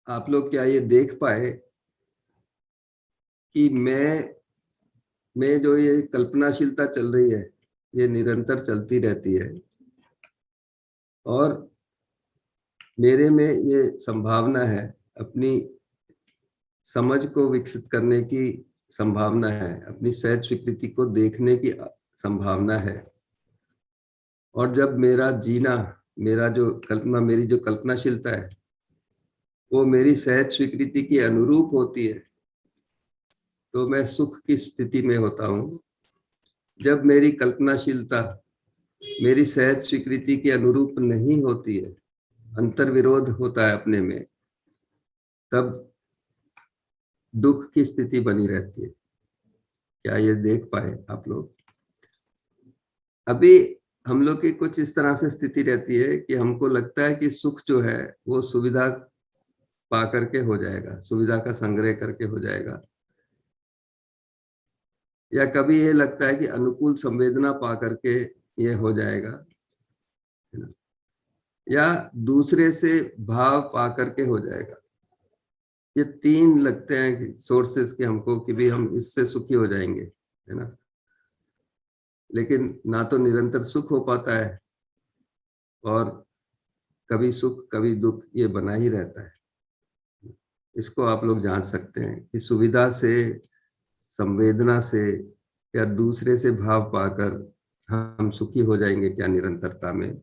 आप लोग क्या ये देख पाए कि मैं जो ये कल्पनाशीलता चल रही है ये निरंतर चलती रहती है और मेरे में ये संभावना है, अपनी समझ को विकसित करने की संभावना है, अपनी सहज स्वीकृति को देखने की संभावना है। और जब मेरा जीना, मेरी जो कल्पनाशीलता है वो मेरी सहज स्वीकृति की अनुरूप होती है तो मैं सुख की स्थिति में होता हूँ। जब मेरी कल्पनाशीलता मेरी सहज स्वीकृति के अनुरूप नहीं होती है, अंतर्विरोध होता है अपने में, तब दुख की स्थिति बनी रहती है। क्या ये देख पाए आप लोग? अभी हम लोग की कुछ इस तरह से स्थिति रहती है कि हमको लगता है कि सुख जो है वो सुविधा पा करके हो जाएगा, सुविधा का संग्रह करके हो जाएगा, या कभी ये लगता है कि अनुकूल संवेदना पा करके ये हो जाएगा, है ना, या दूसरे से भाव पा करके हो जाएगा। ये तीन लगते हैं सोर्सेस के हमको कि भी हम इससे सुखी हो जाएंगे, है ना। लेकिन ना तो निरंतर सुख हो पाता है और कभी सुख कभी दुख ये बना ही रहता है। इसको आप लोग जांच सकते हैं कि सुविधा से, संवेदना से या दूसरे से भाव पाकर हम सुखी हो जाएंगे क्या निरंतरता में,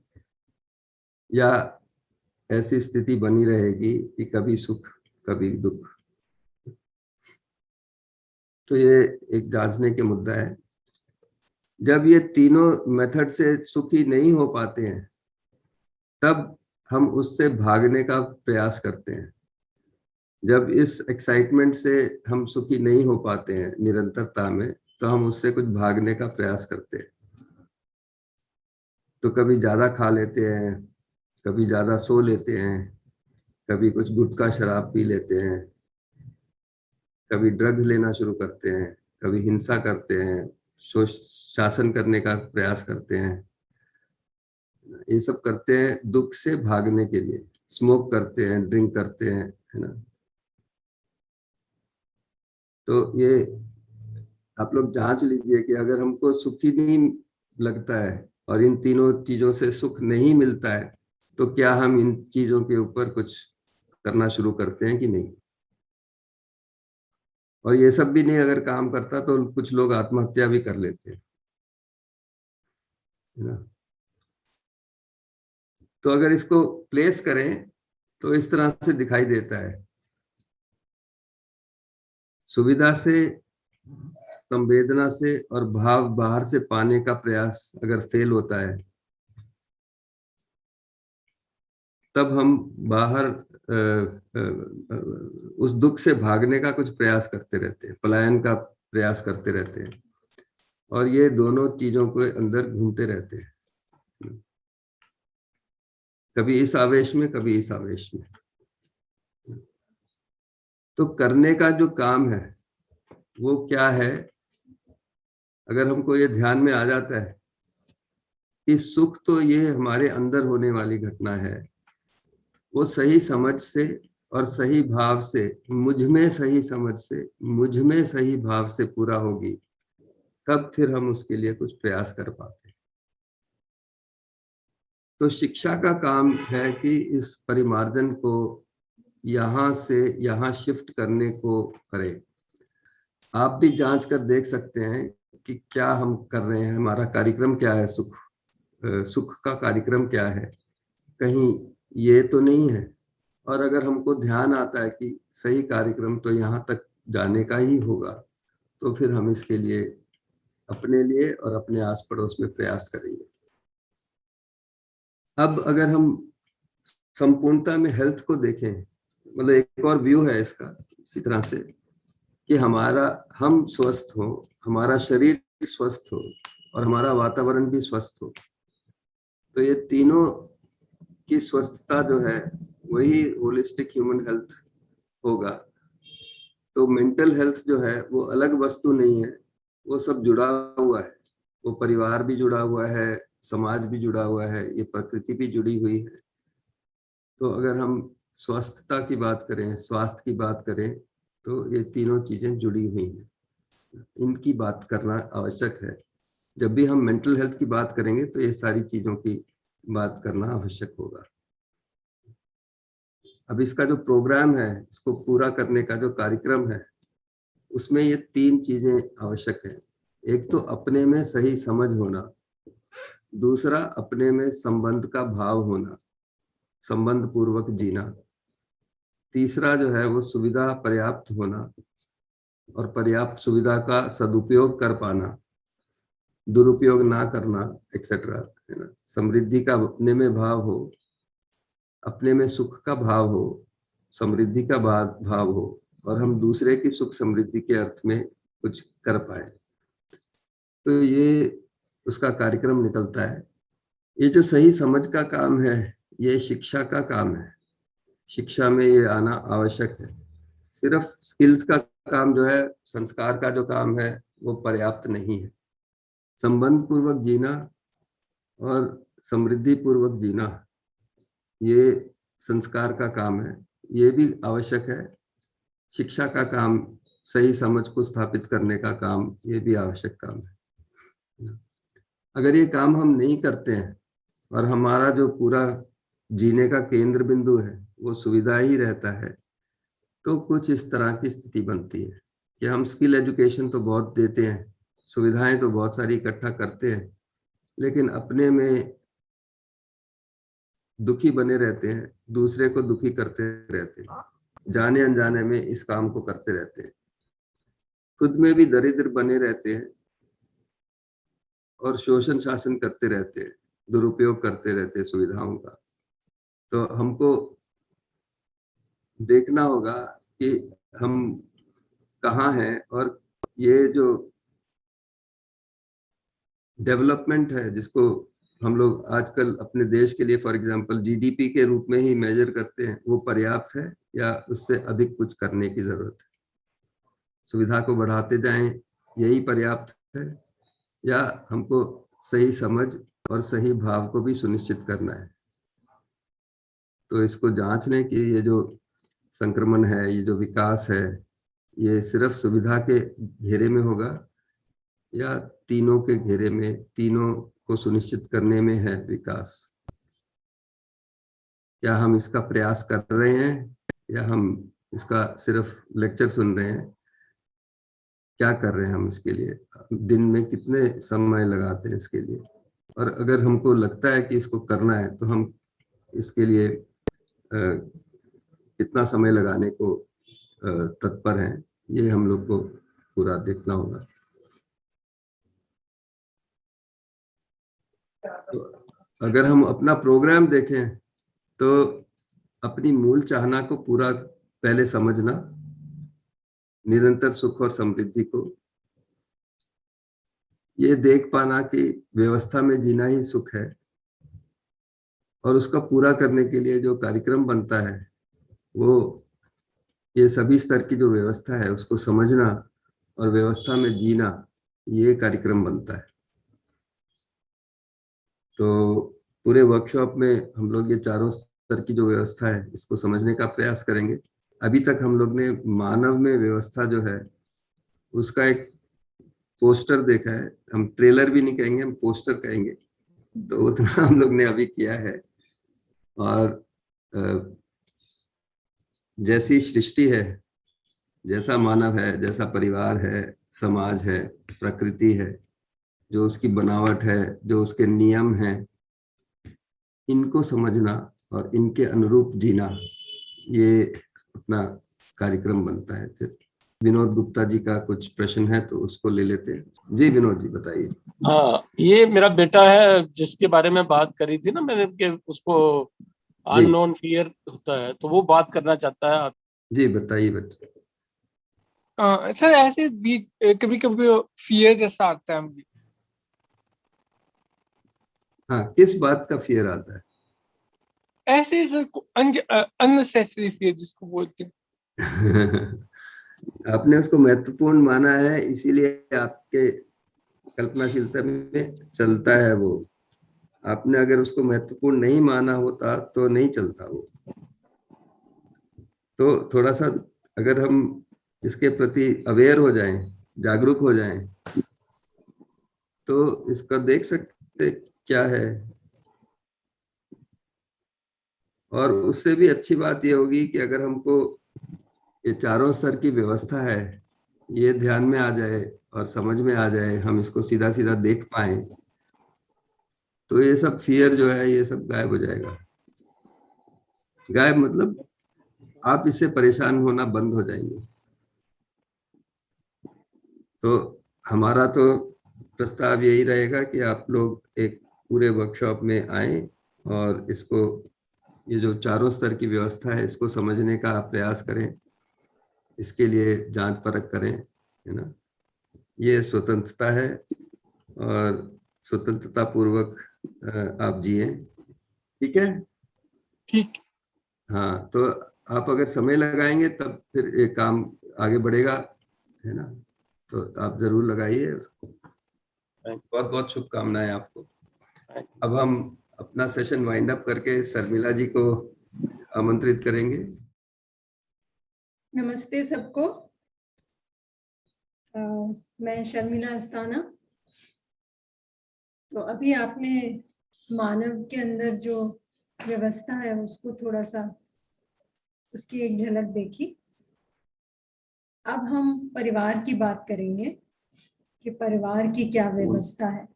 या ऐसी स्थिति बनी रहेगी कि कभी सुख कभी दुख। तो ये एक जांचने के मुद्दा है। जब ये तीनों मेथड से सुखी नहीं हो पाते हैं तब हम उससे भागने का प्रयास करते हैं। जब इस एक्साइटमेंट से हम सुखी नहीं हो पाते हैं निरंतरता में तो हम उससे कुछ भागने का प्रयास करते हैं। तो कभी ज्यादा खा लेते हैं, कभी ज्यादा सो लेते हैं, कभी कुछ गुटखा शराब पी लेते हैं, कभी ड्रग्स लेना शुरू करते हैं, कभी हिंसा करते हैं, शासन करने का प्रयास करते हैं। ये सब करते हैं दुख से भागने के लिए। स्मोक करते हैं, ड्रिंक करते हैं, है ना। तो ये आप लोग जांच लीजिए कि अगर हमको सुखी नहीं लगता है और इन तीनों चीजों से सुख नहीं मिलता है तो क्या हम इन चीजों के ऊपर कुछ करना शुरू करते हैं कि नहीं। और ये सब भी नहीं अगर काम करता तो कुछ लोग आत्महत्या भी कर लेते हैं, है ना। तो अगर इसको प्लेस करें तो इस तरह से दिखाई देता है। सुविधा से, संवेदना से और भाव बाहर से पाने का प्रयास अगर फेल होता है तब हम बाहर उस दुख से भागने का कुछ प्रयास करते रहते हैं, पलायन का प्रयास करते रहते हैं। और ये दोनों चीजों के अंदर घूमते रहते हैं, कभी इस आवेश में कभी इस आवेश में। तो करने का जो काम है वो क्या है, अगर हमको ये ध्यान में आ जाता है कि सुख तो ये हमारे अंदर होने वाली घटना है, वो सही समझ से और सही भाव से, मुझ में सही समझ से, मुझ में सही भाव से पूरा होगी, तब फिर हम उसके लिए कुछ प्रयास कर पाते हैं। तो शिक्षा का काम है कि इस परिमार्जन को यहाँ से यहाँ शिफ्ट करने को करें। आप भी जांच कर देख सकते हैं कि क्या हम कर रहे हैं, हमारा कार्यक्रम क्या है, सुख का कार्यक्रम क्या है, कहीं ये तो नहीं है। और अगर हमको ध्यान आता है कि सही कार्यक्रम तो यहाँ तक जाने का ही होगा तो फिर हम इसके लिए अपने लिए और अपने आस पड़ोस में प्रयास करेंगे। अब अगर हम संपूर्णता में हेल्थ को देखें, मतलब एक और व्यू है इसका इसी तरह से कि हम स्वस्थ हो, हमारा शरीर स्वस्थ हो और हमारा वातावरण भी स्वस्थ हो, तो ये तीनों की स्वस्थता जो है वही होलिस्टिक ह्यूमन हेल्थ होगा। तो मेंटल हेल्थ जो है वो अलग वस्तु नहीं है, वो सब जुड़ा हुआ है। वो परिवार भी जुड़ा हुआ है, समाज भी जुड़ा हुआ है, ये प्रकृति भी जुड़ी हुई है। तो अगर हम स्वस्थता की बात करें, स्वास्थ्य की बात करें, तो ये तीनों चीजें जुड़ी हुई हैं, इनकी बात करना आवश्यक है। जब भी हम मेंटल हेल्थ की बात करेंगे तो ये सारी चीजों की बात करना आवश्यक होगा। अब इसका जो प्रोग्राम है, इसको पूरा करने का जो कार्यक्रम है, उसमें ये तीन चीजें आवश्यक है। एक तो अपने में सही समझ होना, दूसरा अपने में संबंध का भाव होना, संबंध पूर्वक जीना, तीसरा जो है वो सुविधा पर्याप्त होना और पर्याप्त सुविधा का सदुपयोग कर पाना, दुरुपयोग ना करना, एक्सेट्रा, है ना। समृद्धि का अपने में भाव हो, अपने में सुख का भाव हो, समृद्धि का भाव हो, और हम दूसरे की सुख समृद्धि के अर्थ में कुछ कर पाए, तो ये उसका कार्यक्रम निकलता है। ये जो सही समझ का काम है, ये शिक्षा का काम है, शिक्षा में ये आना आवश्यक है। सिर्फ स्किल्स का काम जो है, संस्कार का जो काम है, वो पर्याप्त नहीं है। संबंध पूर्वक जीना और समृद्धि पूर्वक जीना, ये संस्कार का काम है, ये भी आवश्यक है। शिक्षा का काम, सही समझ को स्थापित करने का काम, ये भी आवश्यक काम है। अगर ये काम हम नहीं करते हैं और हमारा जो पूरा जीने का केंद्र बिंदु है वो सुविधा ही रहता है, तो कुछ इस तरह की स्थिति बनती है कि हम स्किल एजुकेशन तो बहुत देते हैं, सुविधाएं तो बहुत सारी इकट्ठा करते हैं, लेकिन अपने में दुखी बने रहते हैं, दूसरे को दुखी करते रहते हैं, जाने अनजाने में इस काम को करते रहते हैं, खुद में भी दरिद्र बने रहते हैं और शोषण शासन करते रहते हैं, दुरुपयोग करते रहते हैं सुविधाओं का। तो हमको देखना होगा कि हम कहाँ हैं, और ये जो डेवलपमेंट है जिसको हम लोग आजकल अपने देश के लिए फॉर एग्जांपल जीडीपी के रूप में ही मेजर करते हैं, वो पर्याप्त है या उससे अधिक कुछ करने की जरूरत है? सुविधा को बढ़ाते जाएं, यही पर्याप्त है, या हमको सही समझ और सही भाव को भी सुनिश्चित करना है? तो इसको जांच लें कि ये जो संक्रमण है, ये जो विकास है, ये सिर्फ सुविधा के घेरे में होगा या तीनों के घेरे में, तीनों को सुनिश्चित करने में है विकास? क्या हम इसका प्रयास कर रहे हैं या हम इसका सिर्फ लेक्चर सुन रहे हैं? क्या कर रहे हैं हम इसके लिए? दिन में कितने समय लगाते हैं इसके लिए? और अगर हमको लगता है कि इसको करना है तो हम इसके लिए कितना समय लगाने को तत्पर हैं, ये हम लोग को पूरा देखना होगा। तो अगर हम अपना प्रोग्राम देखें तो अपनी मूल चाहना को पूरा पहले समझना, निरंतर सुख और समृद्धि को, ये देख पाना कि व्यवस्था में जीना ही सुख है, और उसका पूरा करने के लिए जो कार्यक्रम बनता है वो ये सभी स्तर की जो व्यवस्था है उसको समझना और व्यवस्था में जीना, ये कार्यक्रम बनता है। तो पूरे वर्कशॉप में हम लोग ये चारों स्तर की जो व्यवस्था है इसको समझने का प्रयास करेंगे। अभी तक हम लोग ने मानव में व्यवस्था जो है उसका एक पोस्टर देखा है, हम ट्रेलर भी नहीं कहेंगे, हम पोस्टर कहेंगे, तो उतना हम लोग ने अभी किया है। और जैसी सृष्टि है, जैसा मानव है, जैसा परिवार है, समाज है, प्रकृति है, जो उसकी बनावट है, जो उसके नियम हैं, इनको समझना और इनके अनुरूप जीना, ये अपना कार्यक्रम बनता है। फिर विनोद गुप्ता जी का कुछ प्रश्न है तो उसको ले लेते हैं। जी विनोद जी बताइए। हाँ, ये मेरा बेटा है जिसके बारे में बात करी थी ना मैंने, कि उसको जी अननोन फियर होता है, तो वो बात करना चाहता है आप। जी बताइए बच्चे। सर ऐसे भी कभी कभी फियर जैसा आता है मुझे। हाँ, किस बात का फियर आता है? ऐसे सर अननेसेसरी फियर जिसको बोलते हैं। आपने उसको महत्वपूर्ण माना है, इसीलिए आपके कल्पनाशीलता में चलता है वो। आपने अगर उसको महत्वपूर्ण नहीं माना होता तो नहीं चलता वो। तो थोड़ा सा अगर हम इसके प्रति अवेयर हो जाएं, जागरूक हो जाएं, तो इसका देख सकते क्या है। और उससे भी अच्छी बात ये होगी कि अगर हमको ये चारों स्तर की व्यवस्था है ये ध्यान में आ जाए और समझ में आ जाए, हम इसको सीधा सीधा देख पाए, तो ये सब फियर जो है ये सब गायब हो जाएगा। गायब मतलब आप इससे परेशान होना बंद हो जाएंगे। तो हमारा तो प्रस्ताव यही रहेगा कि आप लोग एक पूरे वर्कशॉप में आए और इसको, ये जो चारों स्तर की व्यवस्था है इसको समझने का आप प्रयास करें, इसके लिए जांच परख करें, है ना। ये स्वतंत्रता है और स्वतंत्रता पूर्वक आप जिए, ठीक है। ठीक। हाँ, तो आप अगर समय लगाएंगे तब फिर ये काम आगे बढ़ेगा, है ना। तो आप जरूर लगाइए उसको। बहुत बहुत शुभकामनाएं आपको। अब हम अपना सेशन वाइंड अप करके शर्मिला जी को आमंत्रित करेंगे। नमस्ते सबको। मैं शर्मिला अस्थाना। तो अभी आपने मानव के अंदर जो व्यवस्था है उसको थोड़ा सा, उसकी एक झलक देखी। अब हम परिवार की बात करेंगे कि परिवार की क्या व्यवस्था है।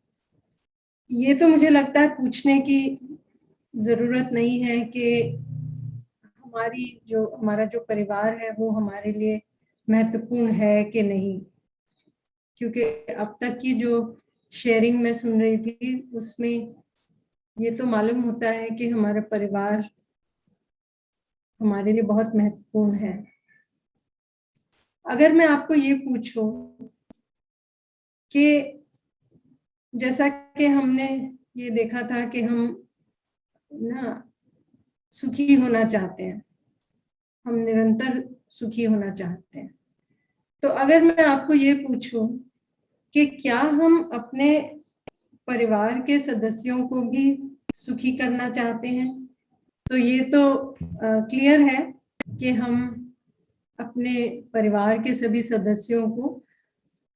ये तो मुझे लगता है पूछने की जरूरत नहीं है कि हमारा जो परिवार है वो हमारे लिए महत्वपूर्ण है कि नहीं, क्योंकि अब तक की जो शेयरिंग मैं सुन रही थी उसमें ये तो मालूम होता है कि हमारा परिवार हमारे लिए बहुत महत्वपूर्ण है। अगर मैं आपको ये पूछूं कि जैसा कि हमने ये देखा था कि हम ना सुखी होना चाहते हैं, हम निरंतर सुखी होना चाहते हैं, तो अगर मैं आपको ये पूछूं कि क्या हम अपने परिवार के सदस्यों को भी सुखी करना चाहते हैं, तो ये तो क्लियर है कि हम अपने परिवार के सभी सदस्यों को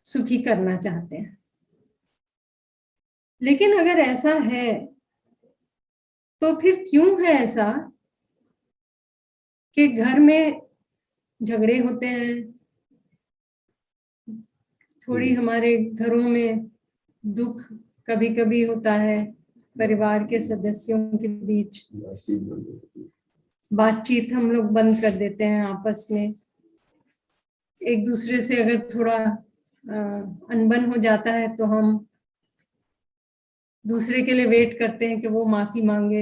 सुखी करना चाहते हैं। लेकिन अगर ऐसा है तो फिर क्यों है ऐसा कि घर में झगड़े होते हैं, थोड़ी हमारे घरों में दुख कभी कभी होता है, परिवार के सदस्यों के बीच बातचीत हम लोग बंद कर देते हैं, आपस में एक दूसरे से अगर थोड़ा अनबन हो जाता है तो हम दूसरे के लिए वेट करते हैं कि वो माफी मांगे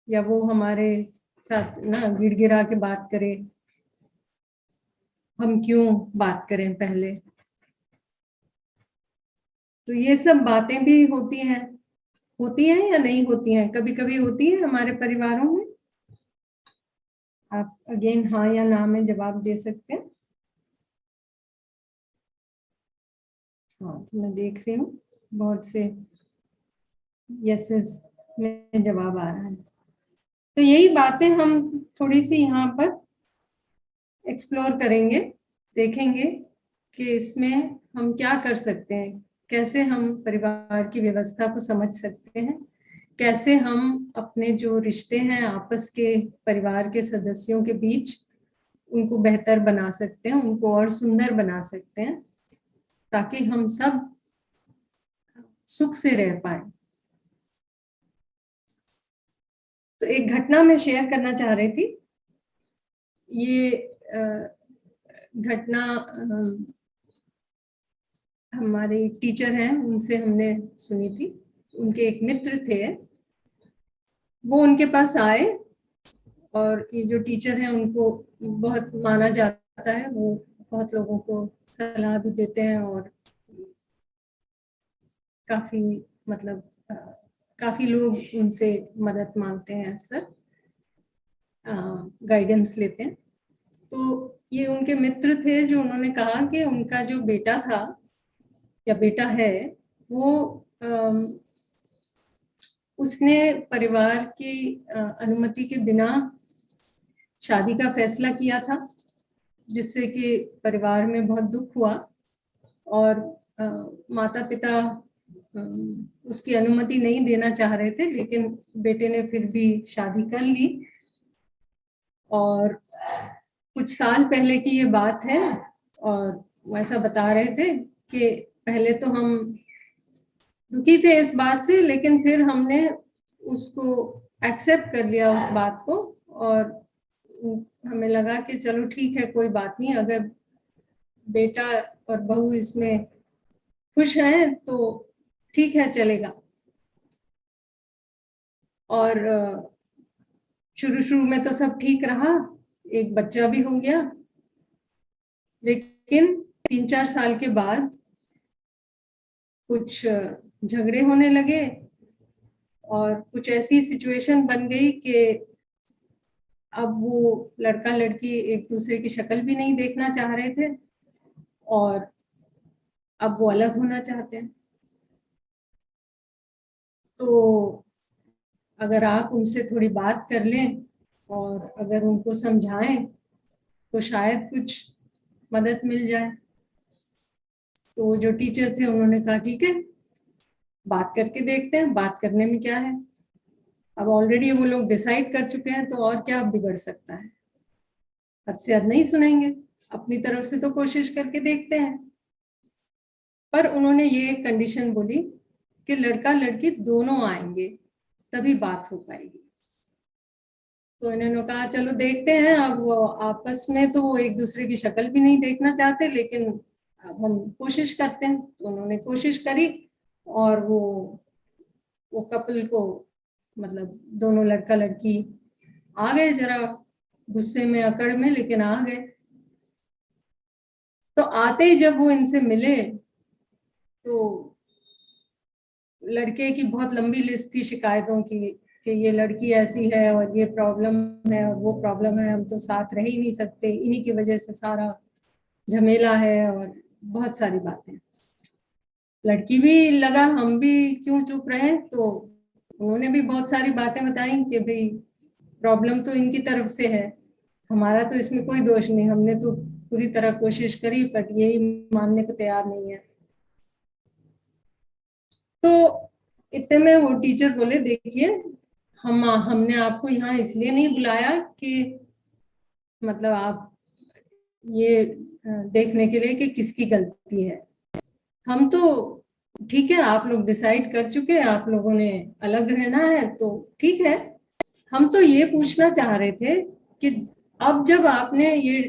या वो हमारे साथ ना गिड़गिड़ा के बात करे, हम क्यों बात करें पहले। तो ये सब बातें भी होती हैं या नहीं होती हैं, कभी कभी होती है हमारे परिवारों में। आप अगेन हाँ या ना में जवाब दे सकते हैं। हाँ, तो मैं देख रही हूँ बहुत से यसेस में जवाब आ रहा है। तो यही बातें हम थोड़ी सी यहाँ पर एक्सप्लोर करेंगे, देखेंगे कि इसमें हम क्या कर सकते हैं, कैसे हम परिवार की व्यवस्था को समझ सकते हैं, कैसे हम अपने जो रिश्ते हैं आपस के परिवार के सदस्यों के बीच उनको बेहतर बना सकते हैं, उनको और सुंदर बना सकते हैं, ताकि हम सब सुख से रह पाए। तो एक घटना मैं शेयर करना चाह रही थी। ये घटना हमारे टीचर हैं उनसे हमने सुनी थी। उनके एक मित्र थे, वो उनके पास आए और ये जो टीचर हैं उनको बहुत माना जाता है, वो बहुत लोगों को सलाह भी देते हैं और काफी मतलब काफी लोग उनसे मदद मांगते हैं, अक्सर गाइडेंस लेते हैं। तो ये उनके मित्र थे जो उन्होंने कहा कि उनका जो बेटा था या बेटा है वो उसने परिवार की अनुमति के बिना शादी का फैसला किया था, जिससे कि परिवार में बहुत दुख हुआ और माता पिता उसकी अनुमति नहीं देना चाह रहे थे, लेकिन बेटे ने फिर भी शादी कर ली। और कुछ साल पहले की ये बात है और वो ऐसा बता रहे थे कि पहले तो हम दुखी थे इस बात से, लेकिन फिर हमने उसको एक्सेप्ट कर लिया उस बात को, और हमें लगा कि चलो ठीक है, कोई बात नहीं, अगर बेटा और बहू इसमें खुश हैं तो ठीक है, चलेगा। और शुरू शुरू में तो सब ठीक रहा, एक बच्चा भी हो गया, लेकिन 3-4 साल के बाद कुछ झगड़े होने लगे और कुछ ऐसी सिचुएशन बन गई कि अब वो लड़का लड़की एक दूसरे की शक्ल भी नहीं देखना चाह रहे थे और अब वो अलग होना चाहते हैं। तो अगर आप उनसे थोड़ी बात कर लें और अगर उनको समझाएं तो शायद कुछ मदद मिल जाए। तो जो टीचर थे उन्होंने कहा ठीक है, बात करके देखते हैं, बात करने में क्या है। अब ऑलरेडी वो लोग डिसाइड कर चुके हैं, तो और क्या बिगड़ सकता है। हद से हद नहीं सुनेंगे, अपनी तरफ से तो कोशिश करके देखते हैं। पर उन्होंने ये कंडीशन बोली कि लड़का लड़की दोनों आएंगे तभी बात हो पाएगी। तो इन्होंने कहा चलो देखते हैं। अब वो आपस में तो वो एक दूसरे की शक्ल भी नहीं देखना चाहते, लेकिन अब हम कोशिश करते हैं। तो उन्होंने कोशिश करी और वो कपल को, मतलब दोनों लड़का लड़की आ गए, जरा गुस्से में अकड़ में, लेकिन आ गए। तो आते ही जब वो इनसे मिले तो लड़के की बहुत लंबी लिस्ट थी शिकायतों की कि ये लड़की ऐसी है और ये प्रॉब्लम है और वो प्रॉब्लम है, हम तो साथ रह ही नहीं सकते, इन्हीं की वजह से सारा झमेला है और बहुत सारी बातें। लड़की भी लगा हम भी क्यों चुप रहे, तो उन्होंने भी बहुत सारी बातें बताई कि भाई प्रॉब्लम तो इनकी तरफ से है, हमारा तो इसमें कोई दोष नहीं, हमने तो पूरी तरह कोशिश करी, बट यही मानने को तैयार नहीं है। तो इतने में वो टीचर बोले देखिए, हमने आपको यहाँ इसलिए नहीं बुलाया कि मतलब आप ये देखने के लिए कि किसकी गलती है। हम तो ठीक है, आप लोग डिसाइड कर चुके हैं, आप लोगों ने अलग रहना है तो ठीक है। हम तो ये पूछना चाह रहे थे कि अब जब आपने ये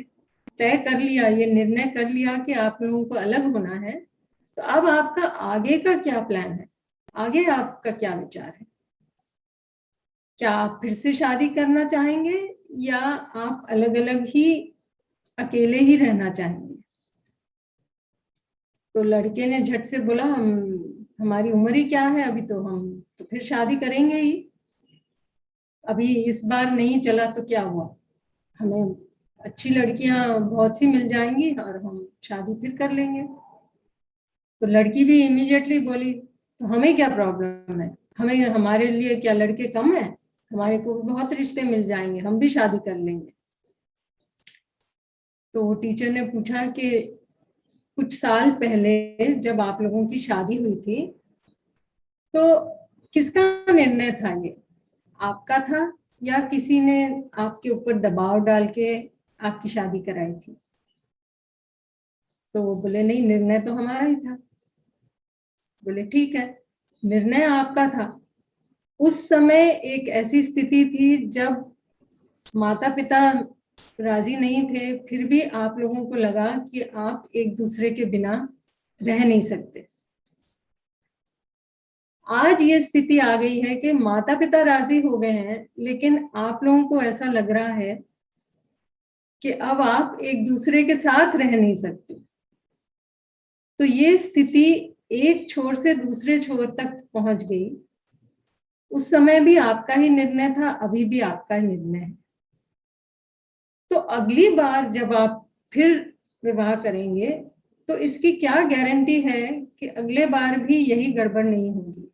तय कर लिया, ये निर्णय कर लिया कि आप लोगों को अलग होना है, तो अब आपका आगे का क्या प्लान है, आगे आपका क्या विचार है? क्या आप फिर से शादी करना चाहेंगे या आप अलग अलग ही अकेले ही रहना चाहेंगे? तो लड़के ने झट से बोला हमारी उम्र ही क्या है, अभी तो हम तो फिर शादी करेंगे ही, अभी इस बार नहीं चला तो क्या हुआ, हमें अच्छी लड़कियां बहुत सी मिल जाएंगी और हम शादी फिर कर लेंगे। तो लड़की भी इमीडिएटली बोली तो हमें क्या प्रॉब्लम है, हमें, हमारे लिए क्या लड़के कम है, हमारे को बहुत रिश्ते मिल जाएंगे, हम भी शादी कर लेंगे। तो टीचर ने पूछा कि कुछ साल पहले जब आप लोगों की शादी हुई थी तो किसका निर्णय था, ये आपका था या किसी ने आपके ऊपर दबाव डाल के आपकी शादी कराई थी? तो वो बोले नहीं, निर्णय तो हमारा ही था। बोले ठीक है, निर्णय आपका था। उस समय एक ऐसी स्थिति थी जब माता पिता राजी नहीं थे, फिर भी आप लोगों को लगा कि आप एक दूसरे के बिना रह नहीं सकते। आज ये स्थिति आ गई है कि माता पिता राजी हो गए हैं, लेकिन आप लोगों को ऐसा लग रहा है कि अब आप एक दूसरे के साथ रह नहीं सकते। तो ये स्थिति एक छोर से दूसरे छोर तक पहुंच गई। उस समय भी आपका ही निर्णय था, अभी भी आपका ही निर्णय है। तो अगली बार जब आप फिर विवाह करेंगे तो इसकी क्या गारंटी है कि अगले बार भी यही गड़बड़ नहीं होगी?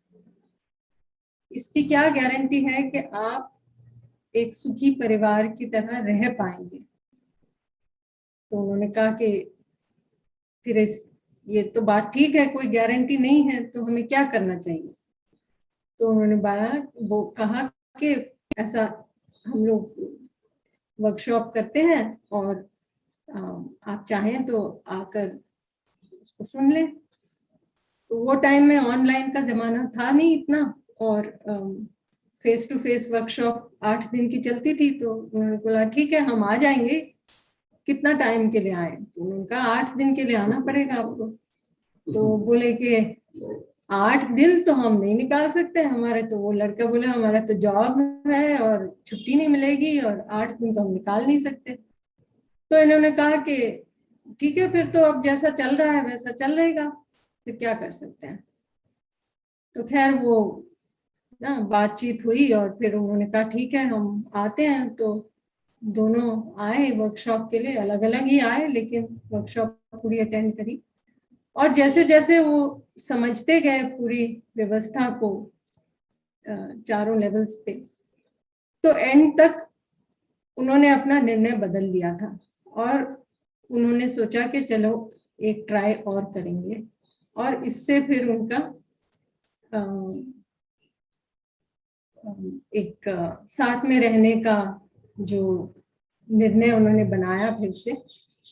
इसकी क्या गारंटी है कि आप एक सुखी परिवार की तरह रह पाएंगे। तो उन्होंने कहा कि फिर ये तो बात ठीक है, कोई गारंटी नहीं है, तो हमें क्या करना चाहिए। तो उन्होंने वो कहा कि ऐसा हम लोग वर्कशॉप करते हैं और आप चाहें तो आकर उसको सुन लें। तो वो टाइम में ऑनलाइन का जमाना था नहीं इतना, और फेस टू फेस वर्कशॉप 8 दिन की चलती थी। तो उन्होंने बोला ठीक है हम आ जाएंगे, कितना टाइम के लिए आए। तो उन्होंने कहा 8 दिन के लिए आना पड़ेगा आपको। तो बोले कि 8 दिन तो हम नहीं निकाल सकते हमारे, तो वो लड़का बोले हमारा तो जॉब है और छुट्टी नहीं मिलेगी, और 8 दिन तो हम निकाल नहीं सकते। तो इन्होंने कहा कि ठीक है फिर तो अब जैसा चल रहा है वैसा चल रहेगा, फिर क्या कर सकते हैं। तो खैर वो ना बातचीत हुई और फिर उन्होंने कहा ठीक है हम आते हैं। तो दोनों आए वर्कशॉप के लिए, अलग अलग ही आए लेकिन वर्कशॉप पूरी अटेंड करी। और जैसे जैसे वो समझते गए पूरी व्यवस्था को चारों लेवल्स पे, तो एंड तक उन्होंने अपना निर्णय बदल लिया था और उन्होंने सोचा कि चलो एक ट्राई और करेंगे। और इससे फिर उनका एक साथ में रहने का जो निर्णय उन्होंने बनाया फिर से,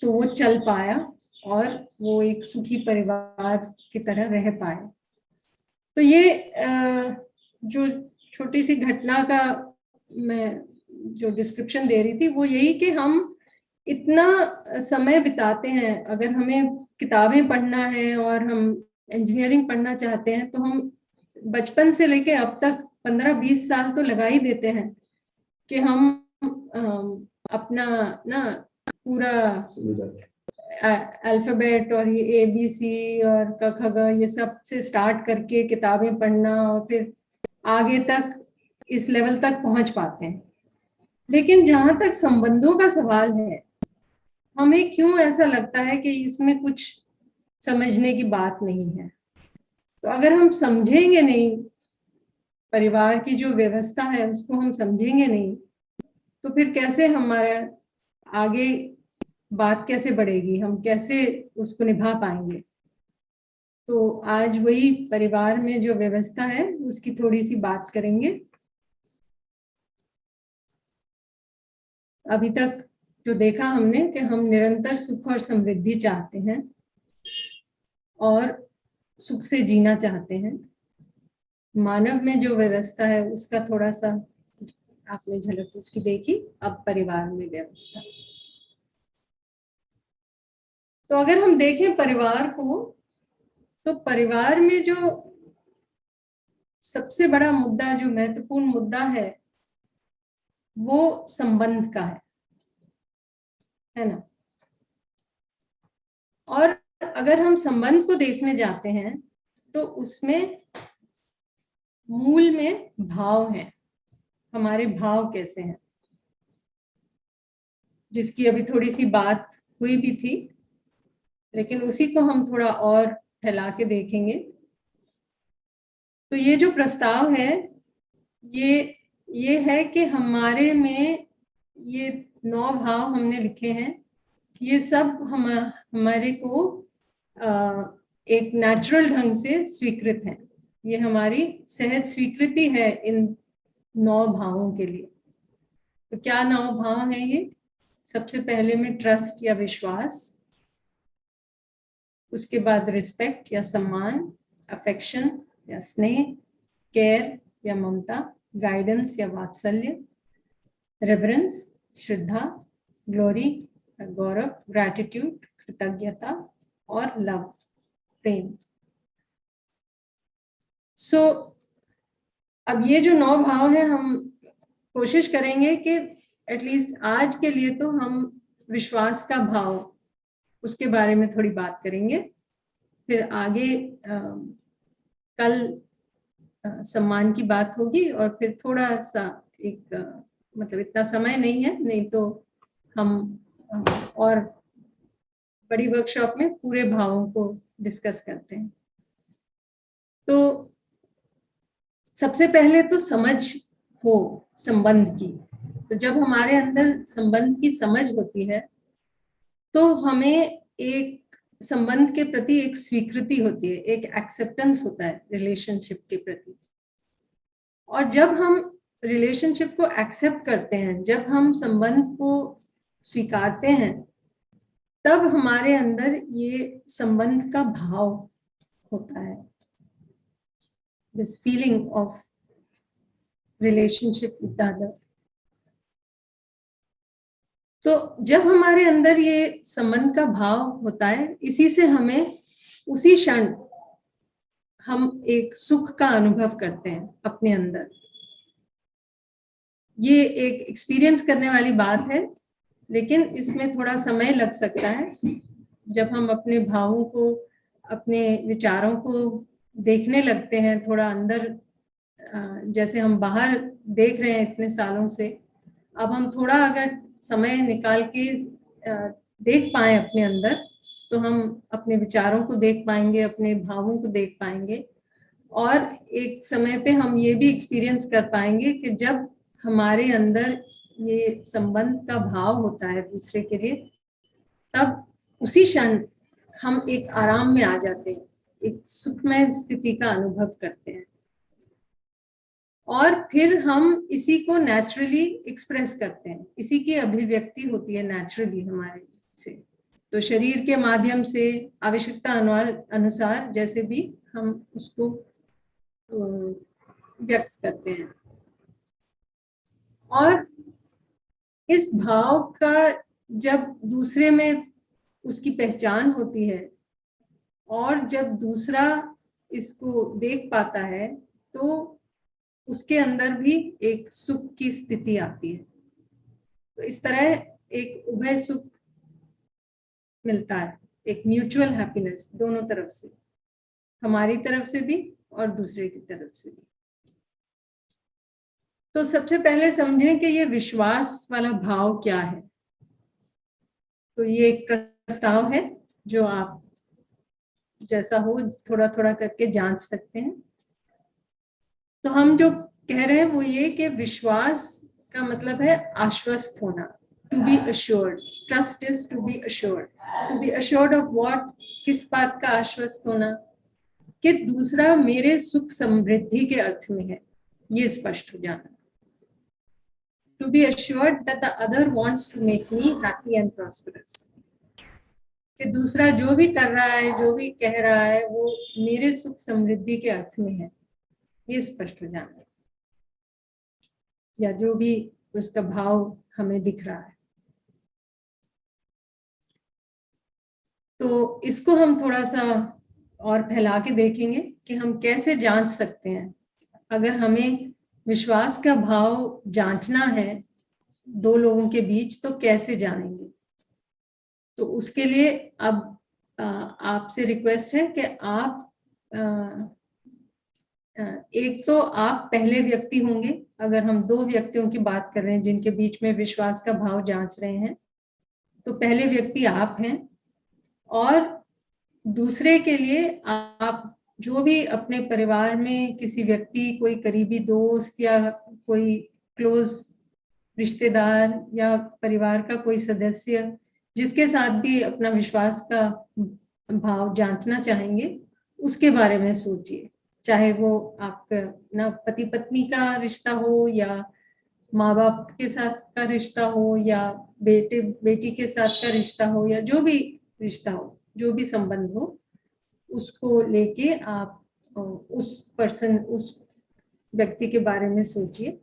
तो वो चल पाया और वो एक सुखी परिवार की तरह रह पाए। तो ये जो छोटी सी घटना का मैं जो डिस्क्रिप्शन दे रही थी वो यही कि हम इतना समय बिताते हैं, अगर हमें किताबें पढ़ना है और हम इंजीनियरिंग पढ़ना चाहते हैं तो हम बचपन से लेके अब तक 15-20 साल तो लगा ही देते हैं कि हम अपना ना पूरा अल्फाबेट और ये ABC और क ख ग ये सब से स्टार्ट करके किताबें पढ़ना और फिर आगे तक इस लेवल तक पहुंच पाते हैं। लेकिन जहां तक संबंधों का सवाल है, हमें क्यों ऐसा लगता है कि इसमें कुछ समझने की बात नहीं है। तो अगर हम समझेंगे नहीं, परिवार की जो व्यवस्था है उसको हम समझेंगे नहीं, तो फिर कैसे हमारा आगे बात कैसे बढ़ेगी, हम कैसे उसको निभा पाएंगे। तो आज वही परिवार में जो व्यवस्था है उसकी थोड़ी सी बात करेंगे। अभी तक जो देखा हमने कि हम निरंतर सुख और समृद्धि चाहते हैं और सुख से जीना चाहते हैं। मानव में जो व्यवस्था है उसका थोड़ा सा आपने झलक उसकी देखी। अब परिवार में व्यवस्था, तो अगर हम देखें परिवार को, तो परिवार में जो सबसे बड़ा मुद्दा, जो महत्वपूर्ण मुद्दा है, वो संबंध का है ना। और अगर हम संबंध को देखने जाते हैं तो उसमें मूल में भाव है, हमारे भाव कैसे हैं, जिसकी अभी थोड़ी सी बात हुई भी थी, लेकिन उसी को हम थोड़ा और फैला के देखेंगे। तो ये जो प्रस्ताव है ये है कि हमारे में ये 9 भाव हमने लिखे हैं, ये सब हमारे को एक नेचुरल ढंग से स्वीकृत है। ये हमारी सहज स्वीकृति है इन 9 भावों के लिए। तो क्या 9 भाव हैं ये? सबसे पहले में ट्रस्ट या विश्वास, उसके बाद रिस्पेक्ट या सम्मान, अफेक्शन या स्नेह, केयर या ममता, गाइडेंस या वात्सल्य, रेवरेंस श्रद्धा, ग्लोरी गौरव, ग्रैटिट्यूड कृतज्ञता, और लव प्रेम। सो अब ये जो 9 भाव है, हम कोशिश करेंगे कि एटलीस्ट आज के लिए तो हम विश्वास का भाव, उसके बारे में थोड़ी बात करेंगे। फिर आगे कल सम्मान की बात होगी, और फिर थोड़ा सा एक मतलब इतना समय नहीं है, नहीं तो हम और बड़ी वर्कशॉप में पूरे भावों को डिस्कस करते हैं। तो सबसे पहले तो समझ हो संबंध की, तो जब हमारे अंदर संबंध की समझ होती है तो हमें एक संबंध के प्रति एक स्वीकृति होती है, एक एक्सेप्टेंस होता है रिलेशनशिप के प्रति। और जब हम रिलेशनशिप को एक्सेप्ट करते हैं, जब हम संबंध को स्वीकारते हैं, तब हमारे अंदर ये संबंध का भाव होता है, this feeling of relationship with the other. तो जब हमारे अंदर ये संबंध का भाव होता है, इसी से हमें उसी क्षण हम एक सुख का अनुभव करते हैं अपने अंदर। ये एक एक्सपीरियंस करने वाली बात है, लेकिन इसमें थोड़ा समय लग सकता है। जब हम अपने भावों को, अपने विचारों को देखने लगते हैं थोड़ा अंदर, जैसे हम बाहर देख रहे हैं इतने सालों से, अब हम थोड़ा अगर समय निकाल के देख पाए अपने अंदर, तो हम अपने विचारों को देख पाएंगे, अपने भावों को देख पाएंगे। और एक समय पे हम ये भी एक्सपीरियंस कर पाएंगे कि जब हमारे अंदर ये संबंध का भाव होता है दूसरे के लिए, तब उसी क्षण हम एक आराम में आ जाते हैं, एक सुखमय स्थिति का अनुभव करते हैं। और फिर हम इसी को नेचुरली एक्सप्रेस करते हैं, इसी की अभिव्यक्ति होती है नेचुरली हमारे से। तो शरीर के माध्यम से, आवश्यकता अनुसार जैसे भी हम उसको व्यक्त करते हैं। और इस भाव का जब दूसरे में उसकी पहचान होती है और जब दूसरा इसको देख पाता है, तो उसके अंदर भी एक सुख की स्थिति आती है। तो इस तरह एक उभय सुख मिलता है, एक म्यूचुअल हैप्पीनेस दोनों तरफ से, हमारी तरफ से भी और दूसरे की तरफ से भी। तो सबसे पहले समझें कि ये विश्वास वाला भाव क्या है। तो ये एक प्रस्ताव है जो आप जैसा हो थोड़ा थोड़ा करके जांच सकते हैं। तो हम जो कह रहे हैं वो ये कि विश्वास का मतलब है आश्वस्त होना, to be assured. Trust is to be assured. To be assured of what? किस बात का आश्वस्त होना? कि दूसरा मेरे सुख समृद्धि के अर्थ में है, ये स्पष्ट हो जाना। To be assured that the other wants to make me happy and prosperous. कि दूसरा जो भी कर रहा है, जो भी कह रहा है, वो मेरे सुख समृद्धि के अर्थ में है, ये स्पष्ट हो जाना, या जो भी उसका भाव हमें दिख रहा है। तो इसको हम थोड़ा सा और फैला के देखेंगे कि हम कैसे जांच सकते हैं। अगर हमें विश्वास का भाव जांचना है दो लोगों के बीच, तो कैसे जानेंगे? तो उसके लिए अब आपसे रिक्वेस्ट है कि आप एक तो आप पहले व्यक्ति होंगे। अगर हम दो व्यक्तियों की बात कर रहे हैं जिनके बीच में विश्वास का भाव जांच रहे हैं, तो पहले व्यक्ति आप हैं। और दूसरे के लिए आप जो भी अपने परिवार में किसी व्यक्ति, कोई करीबी दोस्त या कोई क्लोज रिश्तेदार या परिवार का कोई सदस्य जिसके साथ भी अपना विश्वास का भाव जांचना चाहेंगे, उसके बारे में सोचिए। चाहे वो आपका ना पति पत्नी का रिश्ता हो, या माँ बाप के साथ का रिश्ता हो, या बेटे बेटी के साथ का रिश्ता हो, या जो भी रिश्ता हो, जो भी संबंध हो, उसको लेके आप उस व्यक्ति के बारे में सोचिए।